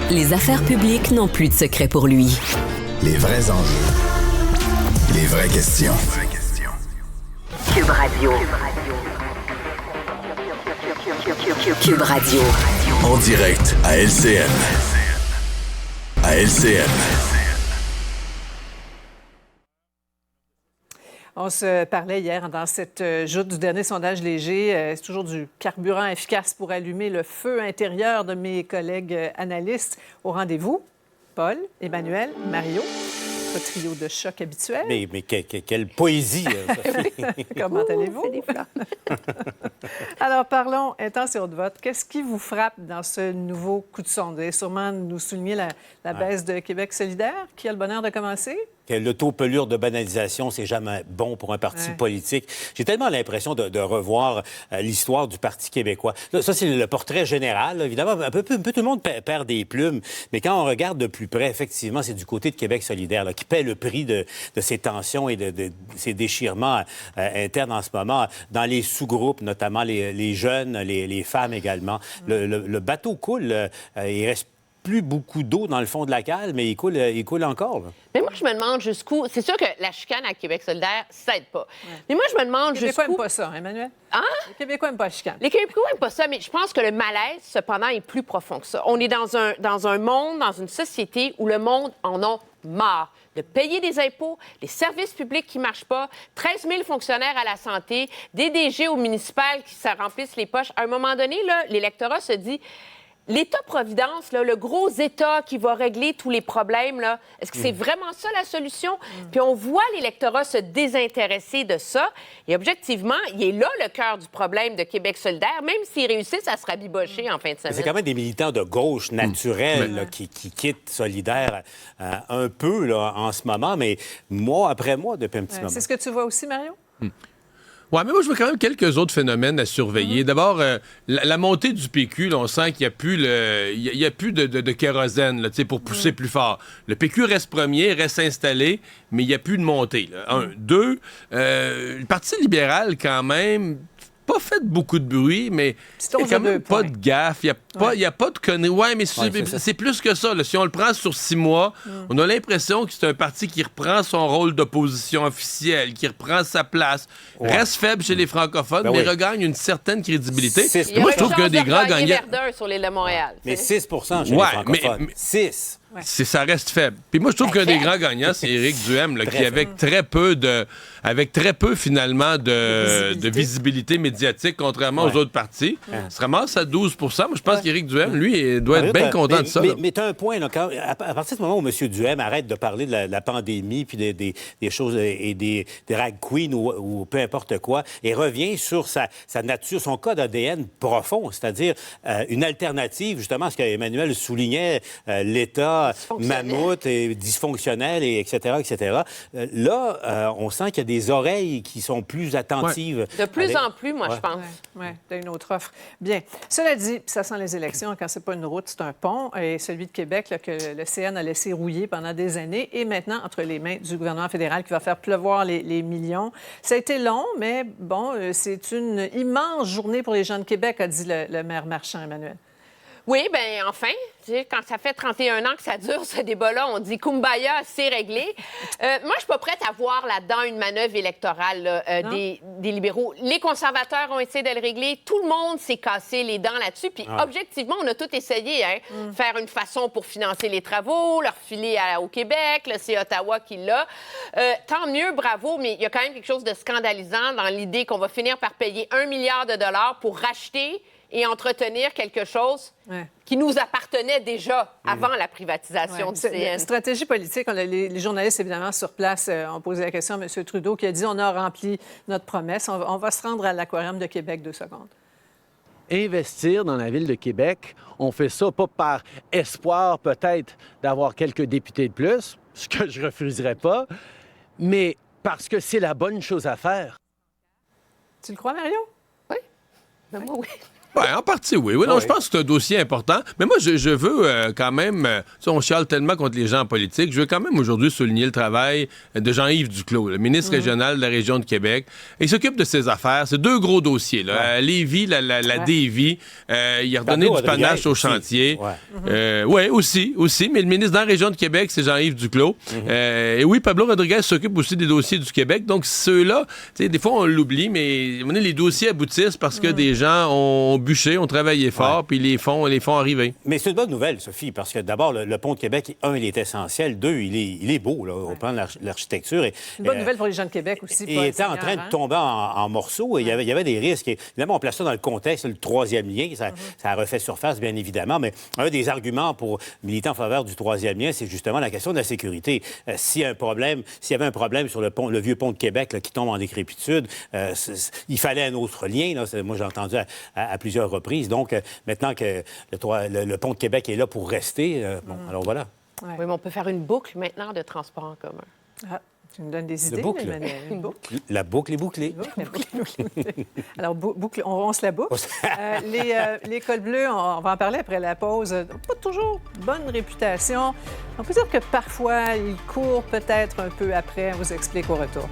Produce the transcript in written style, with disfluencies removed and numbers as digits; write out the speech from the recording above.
Les affaires publiques n'ont plus de secret pour lui. Les vrais enjeux. Les vraies questions. Cube Radio. Cube Radio. En direct à LCN. À LCN. On se parlait hier dans cette joute du dernier sondage léger. C'est toujours du carburant efficace pour allumer le feu intérieur de mes collègues analystes. Au rendez-vous, Paul, Emmanuel, Mario, votre trio de choc habituel. Mais quelle poésie, Sophie. Oui. Comment allez-vous? Alors, parlons intention de vote. Qu'est-ce qui vous frappe dans ce nouveau coup de sonde? Vous allez sûrement nous souligner la baisse de Québec solidaire. Qui a le bonheur de commencer? Que le taux pelure de banalisation, c'est jamais bon pour un parti politique. J'ai tellement l'impression de revoir l'histoire du Parti québécois. Là, ça, c'est le portrait général. Là. Évidemment, un peu tout le monde perd des plumes. Mais quand on regarde de plus près, effectivement, c'est du côté de Québec solidaire là, qui paie le prix de ces tensions et de ces déchirements internes en ce moment, dans les sous-groupes, notamment les jeunes, les femmes également. Le bateau coule. Il reste plus beaucoup d'eau dans le fond de la cale, mais il coule encore. Là. Mais moi, je me demande jusqu'où... C'est sûr que la chicane à Québec solidaire, ça aide pas. Ouais. Mais moi, je me demande jusqu'où... Les Québécois n'aiment pas ça, Emmanuel? Hein? Les Québécois n'aiment pas la chicane. Les Québécois n'aiment pas ça, mais je pense que le malaise, cependant, est plus profond que ça. On est dans un monde, dans une société où le monde en a marre de payer des impôts, des services publics qui ne marchent pas, 13 000 fonctionnaires à la santé, des DG au municipal qui se remplissent les poches. À un moment donné, là, l'électorat se dit... L'État-providence, là, le gros État qui va régler tous les problèmes, là, est-ce que c'est vraiment ça la solution? Puis on voit l'électorat se désintéresser de ça. Et objectivement, il est là le cœur du problème de Québec solidaire, même s'ils réussissent à se rabibocher en fin de semaine. C'est quand même des militants de gauche naturels là, qui quittent Solidaire un peu là, en ce moment, mais mois après mois depuis un petit moment. C'est ce que tu vois aussi, Mario? Oui, mais moi, je vois quand même quelques autres phénomènes à surveiller. D'abord, la montée du PQ, là, on sent qu'il n'y a plus, il y a plus de kérosène là, pour pousser plus fort. Le PQ reste premier, reste installé, mais il n'y a plus de montée. Là. Un. Deux, le Parti libéral, quand même... pas fait beaucoup de bruit, mais il n'y a quand même pas de gaffe, il n'y a pas de conneries. Oui, mais c'est plus que ça. Là. Si on le prend sur 6 mois, on a l'impression que c'est un parti qui reprend son rôle d'opposition officielle, qui reprend sa place, reste faible chez les francophones, mais regagne une certaine crédibilité. Moi, je trouve qu'un des grands gagnants... sur l'île de Montréal. Mais 6 chez les francophones. 6 Ouais. Ça reste faible. Puis moi, je trouve qu'un des grands gagnants, c'est Éric Duhaime, là, qui, avec très peu finalement de visibilité médiatique, contrairement aux autres partis, se ramasse à 12 Moi, je pense qu'Éric Duhaime, lui, doit être bien content de ça. Mais tu as un point, là, à partir du moment où M. Duhaime arrête de parler de la pandémie, puis des choses, et des drag queens ou peu importe quoi, et revient sur sa nature, son code ADN profond, c'est-à-dire une alternative, justement, à ce qu'Emmanuel soulignait, l'État mammouth et dysfonctionnel, et etc., etc. Là, on sent qu'il y a des oreilles qui sont plus attentives. De plus en plus, moi, je pense. Oui, t'as une autre offre. Bien. Cela dit, ça sent les élections. Quand c'est pas une route, c'est un pont. Et celui de Québec, là, que le CN a laissé rouiller pendant des années, est maintenant entre les mains du gouvernement fédéral qui va faire pleuvoir les millions. Ça a été long, mais bon, c'est une immense journée pour les gens de Québec, a dit le maire Marchand, Emmanuel. Oui, bien, enfin, quand ça fait 31 ans que ça dure, ce débat-là, on dit « Kumbaya, c'est réglé ». Moi, je suis pas prête à voir là-dedans une manœuvre électorale là, des libéraux. Les conservateurs ont essayé de le régler. Tout le monde s'est cassé les dents là-dessus. Puis, objectivement, on a tout essayé. Faire une façon pour financer les travaux, leur filer au Québec. Là, c'est Ottawa qui l'a. Tant mieux, bravo, mais il y a quand même quelque chose de scandalisant dans l'idée qu'on va finir par payer 1 milliard de dollars pour racheter et entretenir quelque chose qui nous appartenait déjà avant la privatisation du CN. Stratégie politique, les journalistes, évidemment, sur place ont posé la question à M. Trudeau qui a dit « On a rempli notre promesse. On va se rendre à l'Aquarium de Québec 2 secondes. » Investir dans la ville de Québec, on fait ça pas par espoir peut-être d'avoir quelques députés de plus, ce que je refuserais pas, mais parce que c'est la bonne chose à faire. Tu le crois, Mario? Oui. Ben, moi, oui. Oui, en partie, oui. Oui, non, je pense que c'est un dossier important. Mais moi, je veux quand même... on chiale tellement contre les gens en politique. Je veux quand même aujourd'hui souligner le travail de Jean-Yves Duclos, le ministre régional de la région de Québec. Il s'occupe de ses affaires. C'est 2 gros dossiers. Là. À Lévis, la Davie. Il a redonné du panache au chantier. Oui, aussi. Mais le ministre dans la région de Québec, c'est Jean-Yves Duclos. Et oui, Pablo Rodriguez s'occupe aussi des dossiers du Québec. Donc, ceux-là, des fois, on l'oublie, mais les dossiers aboutissent parce que des gens ont bûché, ont travaillé fort, puis les font arriver. Mais c'est une bonne nouvelle, Sophie, parce que d'abord, le pont de Québec, il est essentiel. 2, il est beau, là, au plan de l'architecture. Une bonne nouvelle pour les gens de Québec aussi. Il était en train de tomber en morceaux. Il y avait des risques. Et, évidemment, on place ça dans le contexte, le 3e lien. Ça a refait surface, bien évidemment. Mais un des arguments pour militer en faveur du 3e lien, c'est justement la question de la sécurité. S'il y avait un problème sur le vieux pont de Québec là, qui tombe en décrépitude, il fallait un autre lien. Là. Moi, j'ai entendu à plusieurs reprises. Donc, maintenant que le pont de Québec est là pour rester, alors voilà. Oui, mais on peut faire une boucle maintenant de transport en commun. Ah, tu me donnes des idées, boucle. Emmanuel. Une boucle. La boucle est bouclée. Alors, boucle, on se la boucle. Les cols bleus, on va en parler après la pause. Pas toujours bonne réputation. On peut dire que parfois, ils courent peut-être un peu après. On vous explique au retour.